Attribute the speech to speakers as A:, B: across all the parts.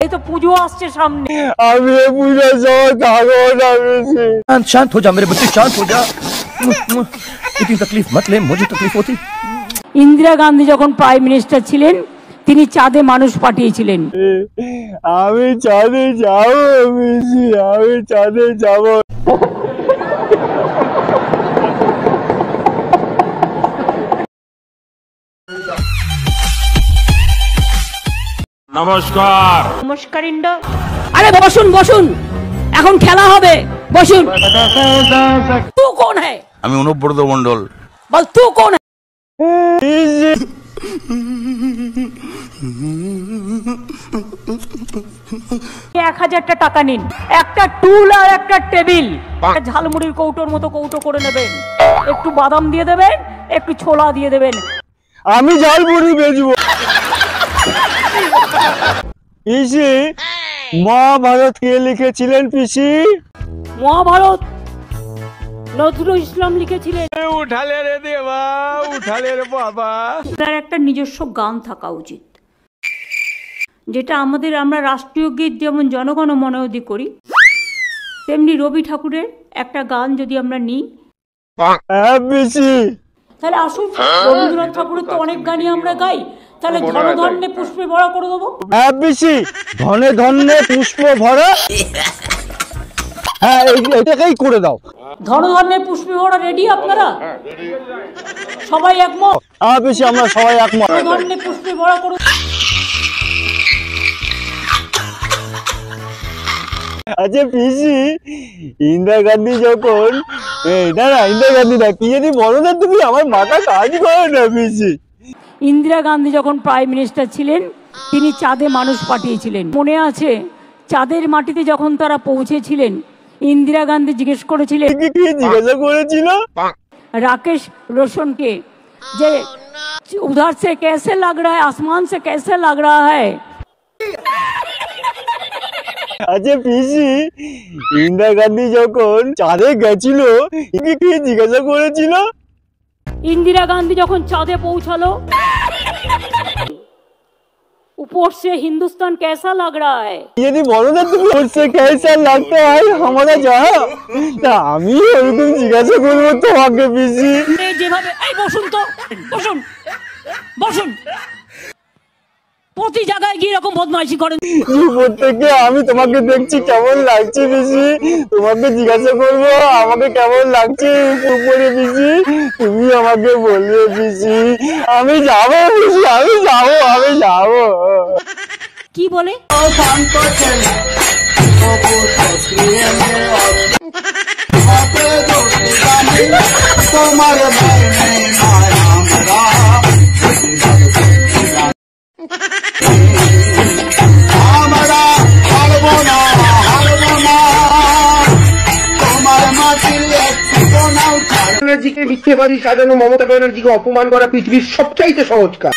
A: এই তো পুজো আসছে সামনে।
B: আমি পুজোর সময় থাকবো না বেশি।
C: शांत हो जा मेरे बच्चे, शांत हो जा। इतनी तकलीफ मत ले, मुझे तकलीफ होती।
A: ইন্দিরা গান্ধী যখন প্রাইম মিনিস্টার ছিলেন তিনি চাঁদে মানুষ পাঠিয়েছিলেন।
B: আমি চাঁদে যাবো বেশি, আমি চাঁদে যাবো।
D: নমস্কার।
A: নমস্কার ইন্ডা। আরে বসুন বসুন, এখন খেলা হবে, বসুন। তু কোন হ্যায়?
D: আমি অনুব্রত মন্ডল।
A: বল তু কোন হ্যায়? 1000টা টাকা নিন, একটা টুল আর একটা টেবিল, ঝালমুড়ির কৌটোর মতো কৌটো করে নেবেন, একটু বাদাম দিয়ে দেবেন, একটু ছোলা দিয়ে দেবেন।
B: আমি ঝালমুড়ি বেচবো। পিসি, মহাভারত কে লিখেছিলেন পিসি?
A: মহাভারত নজরুল ইসলাম লিখেছিলেন।
B: উঠালে রে দেবা, উঠালে রে বাবা।
A: তার একটা নিজস্ব গান থাকা উচিত, যেটা আমরা রাষ্ট্রীয় গীত যেমন জনগণ মন অধি করি, তেমনি রবি ঠাকুরের একটা গান যদি আমরা নিই।
B: হ্যাঁ পিসি।
A: তাহলে আসুন, রবীন্দ্রনাথ ঠাকুরের তো অনেক গানই আমরা গাই, তাহলে ধনে পুষ্পে ভরা করে দেবো।
B: হ্যাঁ পিসি, ধনে ধনে পুষ্প ভরা। হ্যাঁ এটাকেই করে দাও।
A: ধনে পুষ্পে ভরা রেডি আপনারা? সবাই একমত?
B: হ্যাঁ পিসি, আমরা সবাই একমত।
A: ধনে পুষ্পে ভরা করে।
B: আচ্ছা পিসি, ইন্দিরা গান্ধী যখন ইন্দিরা গান্ধী না, কি জানি বলো না তুমি, আমার মাথা কাজ করে না পিসি।
A: ইন্দিরা গান্ধী যখন প্রাইম মিনিস্টার ছিলেন তিনি চাঁদে মানুষ পাঠিয়েছিলেন। মনে আছে চাঁদের মাটিতে যখন তারা পৌঁছেছিলেন, ইন্দিরা গান্ধী জিজ্ঞেস করেছিলেন,
B: কি জিজ্ঞাসা করেছিল
A: রাকেশ রোশনকে, যে উধার সে कैसे लग रहा है, आसमान से कैसे लग रहा है।
B: আচ্ছা পিসি, ইন্দিরা গান্ধী যখন চাঁদে গেছিল কি জিজ্ঞাসা করেছিল?
A: इंदिरा गांधी যখন চাঁদে পৌঁছালো, ऊपर से हिंदुस्तान कैसा लग रहा है।
B: यदि बोलो ना তুমি, उससे कैसा लगता है हमारा जहां। তা আমি এরকম জিজ্ঞাসা করবো তোমাকে পিসি।
A: যেভাবে এই বসুন তো, বসুন বসুন, প্রতি জায়গায় গিয়ে এরকম বদমাইশি করেন।
B: প্রত্যেককে আমি তোমাকে দেখছি কেমন লাগছে পিসি, তোমাকে জিজ্ঞাসা করবো আমাকে কেমন লাগছে উপরে পিসি, তুমি আমাকে বলবে পিসি। আমি যাবো পিসি, আমি যাবো, আমি যাবো।
A: কি বলে?
E: ব্যানার্জিকে মিথ্যেবাদী সাজানো, মমতা ব্যানার্জিকে অপমান করা পৃথিবীর সবচাইতে সহজ কাজ।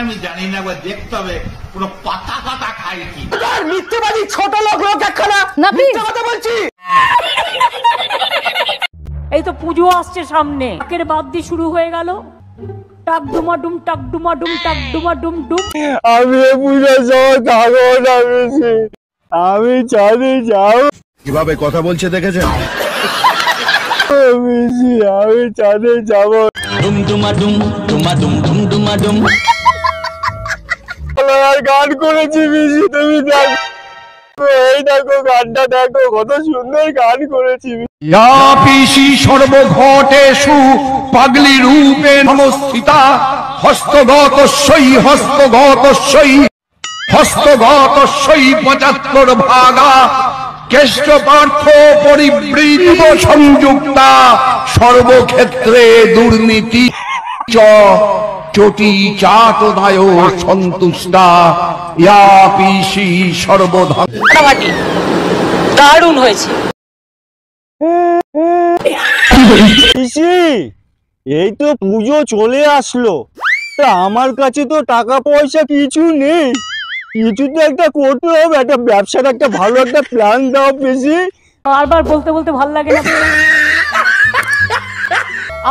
D: আমি জানি না, দেখতে হবে পুরো পাতা পাতা খাই কি।
E: মিথ্যেবাদী ছোট লোক একখানা, মিথ্যে কথা বলছি।
A: এই তো পুজো আসছে সামনে, একের বাদ দিয়ে শুরু হয়ে গেল টাক ডুমাডুম, টাক ডুমাডুম, টাক ডুমাডুম ডুম।
B: আমি পুজোর সময় থাকবো না বেশি, আমি চাঁদে যাবো।
C: কিভাবে কথা বলছে দেখেছেন?
B: বেশি, আমি চাঁদে যাবো। গান করেছি বেশি, তুমি দেখো, এই দেখো গানটা দেখো, কত সুন্দর গান করেছি।
C: পিসি সর্বঘটেষু পাগলি রূপে নমস্থিতা, হস্তগতস্যই হস্তগতস্যই হস্তগতস্যই 75 ভাগা, কেষ্ট পার্থ পরিবৃত সংযুক্তা, সর্বক্ষেত্রে দুর্নীতি চটি চাটদায় সন্তুষ্টা, ইয়া পিসি সর্বধা।
A: দারুণ হয়েছে
B: পিসি। এই তো পুজো চলে আসলো, তা আমার কাছে তো টাকা পয়সা কিছু নেই, কিছু তো একটা করতে হবে, একটা ব্যবসার একটা ভালো একটা প্ল্যান দাও পিসি।
A: বারবার বলতে বলতে ভালো লাগে না?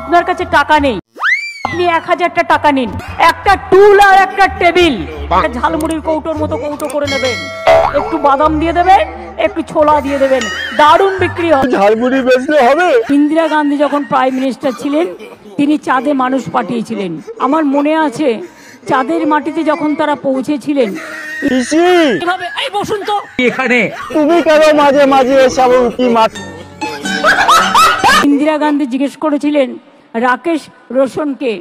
A: আপনার কাছে টাকা নেই, আপনি 1000টা টাকা নিন, একটা টুল আর একটা টেবিল, একটা ঝালমুড়ির কৌটোর মতো কৌটো করে নেবেন, একটু বাদাম দিয়ে দেবেন, একটু ছোলা দিয়ে দেবেন, দারুণ বিক্রি হবে।
B: ঝালমুড়ি বেচলে হবে?
A: ইন্দিরা গান্ধী যখন প্রাইম মিনিস্টার ছিলেন তিনি চাঁদে মানুষ পাঠিয়েছিলেন। আমার মনে আছে চাঁদের মাটিতে যখন তারা পৌঁছেছিলেন
B: পিসি
A: এভাবে, এই বসুন তো
F: এখানে
B: তুমি কেন মাঝে মাঝে এসব কি মাত?
A: ইন্দিরা গান্ধী জিজ্ঞেস করেছিলেন রাকেশ রোশনকে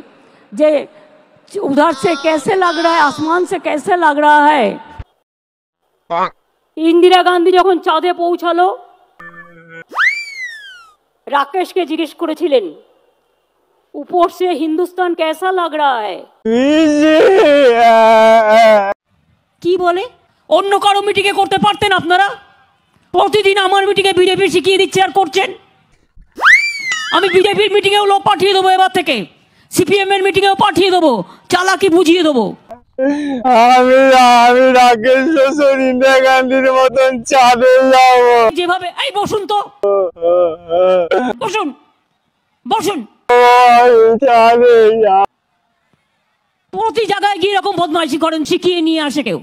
A: যে उधर से कैसे लग रहा है, आसमान से कैसे लग रहा है। ইন্দিরা গান্ধী যখন চাঁদে পৌঁছালো রাকেশকে জিজ্ঞেস করেছিলেন উপর से हिंदुस्तान कैसा लग रहा है।
B: পিসি
A: কি বলে? অন্য কারো মিটিংয়ে করতে পারতেন আপনারা, প্রতিদিন আমার মিটিংয়ে বিজেপি শিখিয়ে দিচ্ছে আর করছেন। আমি বিজেপির মিটিংয়েও লোক পাঠিয়ে দেবো, এবার থেকে সিপিএম এর মিটিংয়েও পাঠিয়ে দেবো, চালাকি বুঝিয়ে দেবো।
B: আমি আমি রাকেশ রোশন ইন্দিরা গান্ধীর মতন চাঁদে যাবো।
A: যেভাবে, এই বসুন তো, বসুন বসুন।
B: চাঁদে যাবো।
A: প্রতি জায়গায় গিয়ে এরকম বদমাইশি করেন, শিখিয়ে নিয়ে আসে কেউ।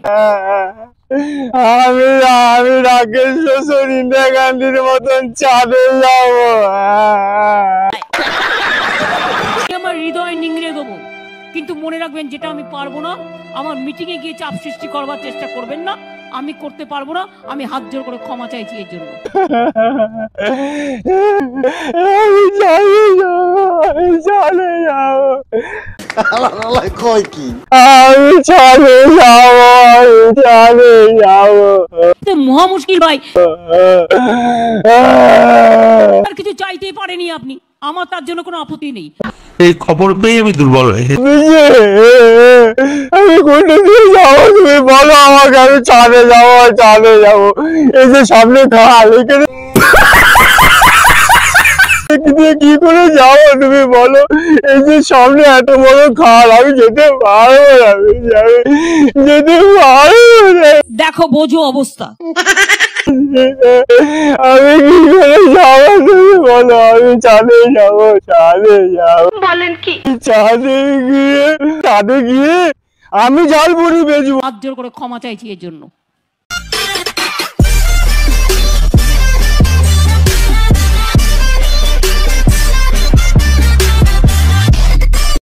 B: আমি আমি রাকেশ রোশন ইন্দিরা গান্ধীর মতন চাঁদে যাবো।
A: আমার হৃদয় নিংড়ে দেবো, কিন্তু মনে রাখবেন যেটা আমি পারবো না, আমার মিটিংয়ে গিয়ে চাপ সৃষ্টি করবার চেষ্টা করবেন না। আমি করতে পারবো না, আমি হাত জোর করে ক্ষমা চাইছি এর জন্য।
B: আমি চাঁদে যাবো, আমি চাঁদে যাবো।
C: কয় কি?
B: আমি চাঁদে যাবো, আমি চাঁদে যাবো।
A: তো মহা মুশকিল ভাই, আর কিছু চাইতেই পারেনি আপনি, আমার তার জন্য কোনো আপত্তি নেই।
D: এই খবর পেয়ে আমি দুর্বল হয়ে গেছি।
B: আমি কোনটা দিয়ে যাবো তুমি বলো আমাকে? আমি চাঁদে যাবো, চাঁদে যাবো। এই যে সামনে খাল, এখানে দিয়ে কি করে যাবো তুমি বলো? এই যে সামনে এত বড় খাল, আমি যেতে পারবো না, আমি যেতে পারবো না।
A: দেখো বোঝো অবস্থা।
B: আমি কি করে যাবো তুমি বলো? আমি চাঁদে যাবো, চাঁদে যাবো।
A: বলেন কি?
B: চাঁদে গিয়ে আমি ঝালমুড়ি বেচবো।
A: হাত জোর করে ক্ষমা চাইছি এর জন্য।